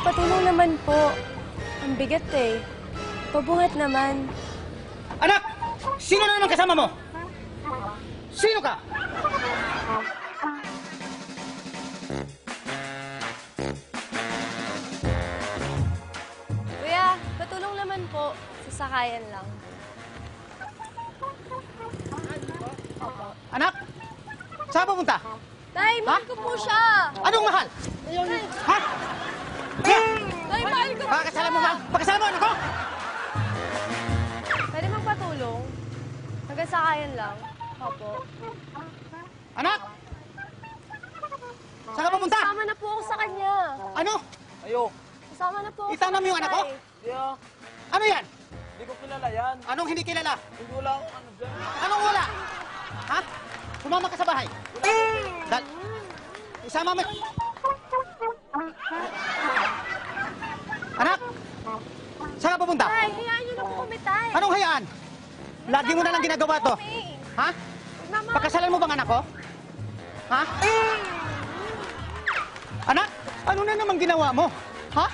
patulong naman po. Ang bigat eh. Pabuhat naman. Anak! Sino na naman kasama mo? Sino ka? Kuya, patulong naman po. Sasakayan lang. Opo. Anak! Saan ka pupunta? Tay, mahal ko po siya. Anong mahal? Ha? Tay, mahal ko po Pakakasalan mo ba? Pakakasalan mo, anak ko! Pwede magpatulong? Hanggang sakayan lang. Opo. Anak! Saan ka pupunta? Kasama na po ako sa kanya. Ano? Ayo. Kasama na po ako Itanam yung anak ko? Tay. Yeah. Ano yan? Hindi ko kilala yan. Anong hindi kilala? Hindi wala akong ano dyan. Anong wala? Ha? Sumama ka sa bahay. Isama mo. Anak! Saan ka pupunta? Tay, hayaan niyo na po kami, Tay. Anong hayaan? Lagi mo na lang ginagawa to. Ha? Mama, Pakasalan mo bang anak ko? Ha? Anak, ano na naman ginawa mo? Ha?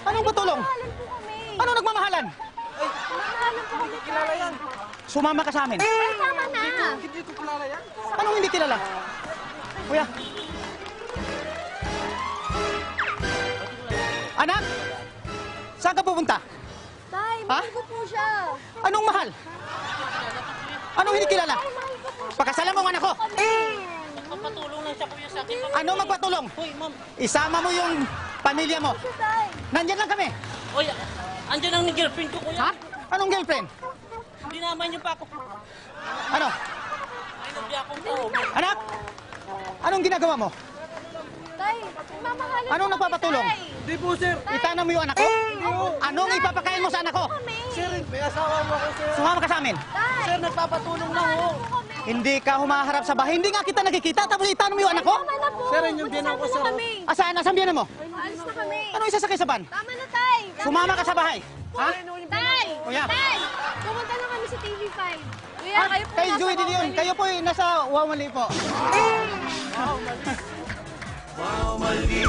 Anong patulong? mahalan po kami. Anong nagmamahalan? Mahalan po kami, Kilala yan. Sumama ka sa amin. Tay, tama na. Hindi ko kilala yan. Anong hindi kilala? Kuya. Anak, saan ka pupunta? Tay, mahal ko po siya. Anong mahal? Anong hindi kilala? Tay, mahal ko po siya. Pakasalan mo ang anak ko. Magpatulong lang siya kuya sa akin. Ano magpatulong? Hoy, ma'am. Isama mo yung pamilya mo. Siya, Tay. Nandyan lang kami. Hoy, andyan ang girlfriend ko kuya. Ha? Anong girlfriend? Hindi naman niyo pa ako. Ano? Ay, nabdi akong tao. Anak? Anong ginagawa mo? Tay, mamahalan Anong po kami, nagpapatulong? Tay. Hindi po, sir. Itanam mo yung anak ko? Anong ipapakain mo sa anak ko? Kami. Sir, may asawa mo ako, sir. Sumama ka sa amin. Tay, Sir, nagpapatulong lang ho. po kami. Hindi ka humaharap sa bahay. Hindi nga kita nakikita. Tapos itanam mo yung anak ko? Tama na po. Sir, yung biyanan ko, Magsasama sir. na kami. Asaan? Asan biyanan mo? Alis na kami. Ano isasakay sa van? Tama na, Tay. Sumama ka sa bahay. Ha? Tay! Kuya. Tay! Pumunta na kami sa TV5. Kuya, Ah, kayo po kay nasa Joey din yun. Wawali. Kayo po nasa Wawali po. Wow, mali.